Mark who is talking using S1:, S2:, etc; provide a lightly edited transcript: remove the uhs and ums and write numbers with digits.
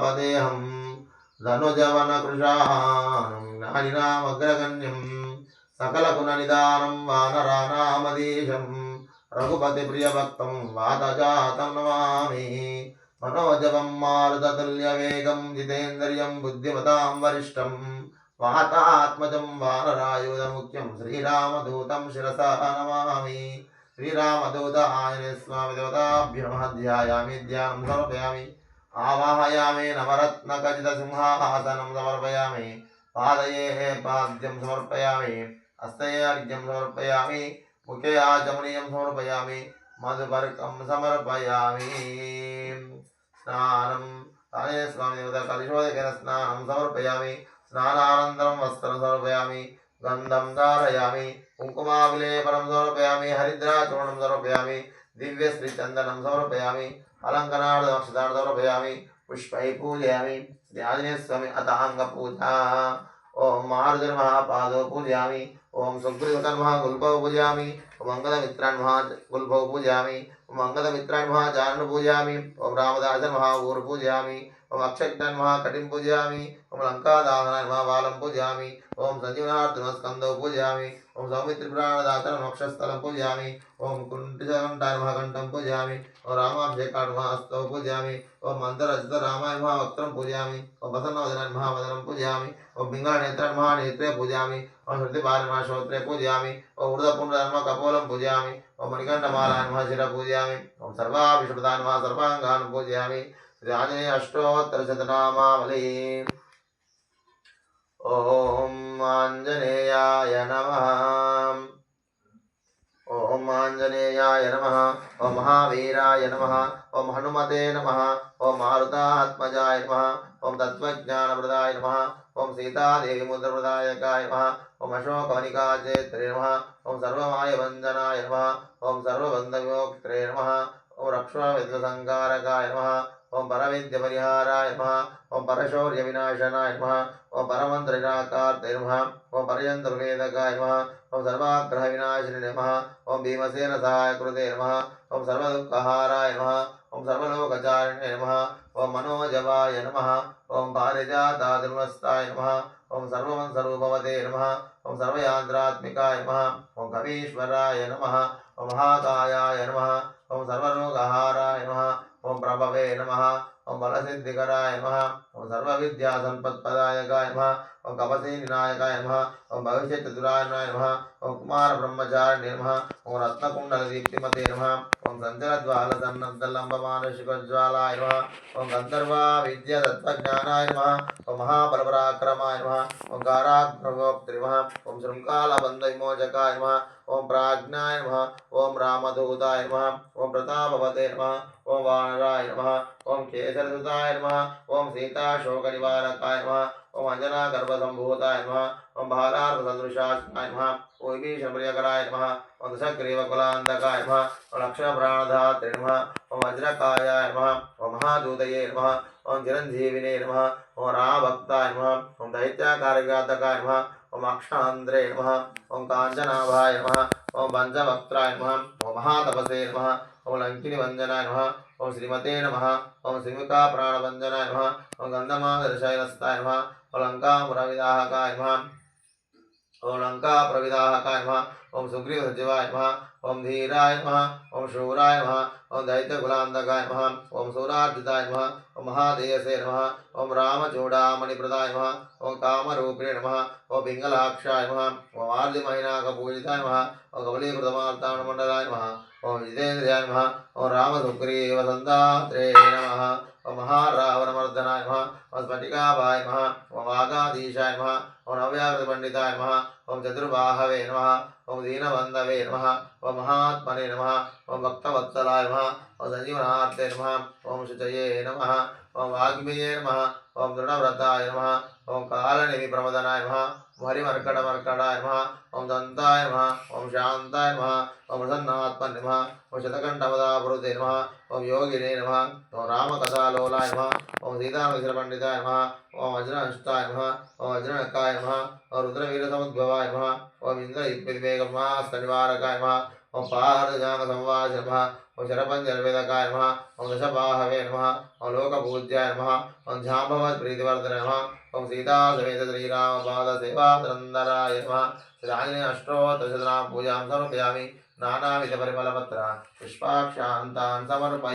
S1: पदेहं धनुजवनकृशानं ज्ञानिनामग्रगण्यं सकलगुणनिदानं वानराणामधीशं रघुपतिप्रियभक्तं वातजातं नमामि। मनोजवं मारुततुल्यवेगं जितेन्द्रियं बुद्धिमतां वरिष्ठं वातात्मजं वानरायुधमुख्यं श्रीरामदूतं शिरसा नमामि। श्रीरामदूत आञ्जनेय स्वामी देवताभ्यो नमः। ध्यायामि ध्यानं समर्पयामि आवाहयामि नवरत्नखचितसिंहासनं समर्पयामि। पादये पाद्यं समर्पयामि हस्ते अर्घ्यं समर्पयामि मुखे आचमनीयं समर्पयामि मधुपर्कं समर्पयामि। स्नानं आञ्जनेय स्वामी देवता कलशोदकेन स्नानं समर्पयामि। स्नानानन्तरं वस्त्रं समर्पयामि गन्धं धारयामि कुङ्कुमाभिलेपनं समर्पयामि हरिद्राचूर्णं समर्पयामि दिव्यश्रीचन्दनं समर्पयामि अलङ्करणार्थमक्षतान् समर्पयामि पुष्पैः पूजयामि। श्री आञ्जनेय स्वामी अथाङ्गपूजा। ओम मारुतिर्मः पादौ पूजयामि। ओम सुग्रीवकर्मः गुल्फौ पूजयामि। ओम अंगदमित्रान् गुल्फौ पूजयामि। ओम अंगदमित्रान् चारणं पूजयामि। ओम रामदासन् ऊर् पूजयामि। ओम अक्षय्यन् कटिं पूजयामि। ओम लङ्कादाहनान् बालं पूजयामि। ओम सञ्जीवनार्थं स्कन्दौ पूजयामि। ओम सौमित्रिपुराणदासनं वक्षस्थलं पूजयामि। ओम कुण्टिजघण्टान् घण्टं पूजयामि। ओम रामाभिषेकान् पूजयामि। ओम मन्त्ररचितरामाय वक्त्रं पूजयामि। ओम वसन्नवदनान् वदनं पूजयामि। ओम पिङ्गलनेत्रान् नेत्रे पूजयामि। ओम श्रुतिपारं श्रोत्रे पूजयामि। ओम ऊर्ध्वपुण्ड्रं कपोलं पूजयामि। ओम मणिकण्ठमालान् शिर पूजयामि। ओम सर्वाभिषुदान् सर्वाङ्गान् पूजयामि। श्री आञ्जनेय अष्टोत्तरशतनामावली। ओम आञ्जनेयाय नमः। ओम आञ्जनेयाय नमः। ओम महावीराय नमः। ओम हनुमते नमः। ओम मारुतात्मजाय नमः। ओम तत्त्वज्ञानप्रदाय नमः। ओम सीतादेवी मुद्रप्रदायकाय नमः। ओम अशोकवनिकाचेत्रे नमः। ओम सर्वमायवन्दनाय नमः। ओम सर्वबन्धविमोक्त्रे नमः। ओम रक्षाविद्वसंकारकाय नमः। ओम परविद्यपरिहाराय नमः। ओम परशौर्यविनाशनाय नमः। ओम परमन्त्रनिराकार्ते नमः। ओम पर्यन्तवेदकाय नमः। ओम सर्वाग्रहविनाशिने नमः। ओम भीमसेन सहायकृते नमः। ओम सर्वदुःखहाराय नमः। ओम सर्वलोकचारिणे नमः। ओम मनोजवाय नमः। ओम पारिजातादिर्वस्ताय नमः। ओम सर्वमंसरूपवते नमः। ओम सर्वयान्त्रात्मिकाय नमः। ओम कवीश्वराय नमः। ओम महाकायाय नमः। ओम सर्वरोगहाराय नमः। ओम प्रभवे नमः। ओम बलसिद्धिकराय नमः। ओम सर्वविद्यासम्पत्प्रदायकाय नमः। ओम कपसीनिनायकाय नमः। ओम भविष्यचतुरायणाय नमः। ओम कुमारब्रह्मचारिणे नमः। ओम रत्नकुण्डलदीप्तिमते नमः। ओम सञ्चलज्वालसन्नद्धलम्बमानशिखज्वालाय नमः। ओम गन्धर्वाविद्यातत्त्वज्ञानाय नमः। ओम महाबलपराक्रमाय नमः। ओम काराग्रगोप्त्रे नमः। ओम शृङ्खलाबन्धविमोचकाय नमः। ओम प्राज्ञाय नमः। ओम रामदूताय नमः। ओम प्रतापवते नमः। ओम वानराय नमः। ओम केसरसुताय नमः। ओम सीताशोकनिवारकाय नमः। ओम अंजनागर्भसम्भूताय नमः। ओम भालार्कसदृशाय नमः। ओम विभीषणप्रियकराय नमः। ओम दशग्रीवकुलान्धकाय नमः। ओम लक्ष्मणप्राणधात्रे नमः। ओम वज्रकायाय नमः। ओम महादूतये नमः। ओम चिरञ्जीविने नमः। ओम रामभक्ताय नमः। ओम दैत्याकारघातकाय नमः। ओम अक्षान्द्रे नमः। ओम काञ्चनाभाय नमः। ओम पंचवक्त्राय नमः। ओम महातपसे नमः। ओम लङ्किनिवञ्जनाय नमः। ओम श्रीमते नमः। ओम श्रीमुखाप्राणभञ्जनाय नमः। ओम गन्धमादर्शयनस्ताय नमः। ओम लङ्कापुरविदाहकाय नमः। ओम लङ्काप्रविदाहकाय नमः। ओम सुग्रीवसचिवाय नमः। ओम धीराय नमः। ओम शूराय नमः। ओम दैत्यकुलान्धकाय नमः। ओम सूरार्जिताय नमः। ओम महादेयसे नमः। ओम रामचूडामणिप्रदाय नमः। ओम कामरूपिणे नमः। ओम पिङ्गलाक्षाय नमः। ओम आर्यमहिनाकपूजिताय नमः। ओम कबलीकृतमार्ताण्डमण्डलाय नमः। ओम जितेन्द्रियाय नमः। ओम रामसुग्रीवसन्धात्रे नमः। ओम महारावणमर्दनाय नमः। ओम स्फटिकाभाय नमः। ओम वागाधीशाय नमः। ओम नव्याकृतपण्डिताय नमः। ओम चतुर्बाहवे नमः। ओम दीनबन्धवे नमः। ओम महात्मने नमः। ओम भक्तवत्सलाय नमः। ओम सञ्जीवनार्थे नमः। ओम शुचये नमः। ओम वाग्मिये नमः। ओम दृढव्रताय नमः। ओम कालनिधिप्रमदनाय नमः। ओम हरिमर्कटमर्कटाय नमः। ओम दन्ताय नमः। ओम शान्ताय नमः। ओम प्रसन्नात्मने नमः। ओम शतकण्ठवदापुरुते नमः। ओम योगिने नमः। ओम रामकथालोलाय नमः। ओम सीतानगरपण्डिताय नमः। ओम वज्रहस्ताय नमः। ओम वज्रनकाय नमः। ओम रुद्रवीरसमुद्भवाय नमः। ओम इंद्रविवेकमास्तनिवारकाय नमः। ओम पाहर्तजानसंवास नमः ओम शरपञ्जलवेदकाय नमः ओम दशबाहवे नमः ओम लोकपूज्याय नमः ओम झाम्बवत्प्रीतिवर्धने नमः ओम सीता समेत श्रीरामपादसेवाधरन्दराय नमः श्रीराञ्जनेय अष्टोत्तरशतनाम पूजां समर्पयामि नानाविधपरिमलपत्र पुष्पाक्षान्तान् समर्पयामि।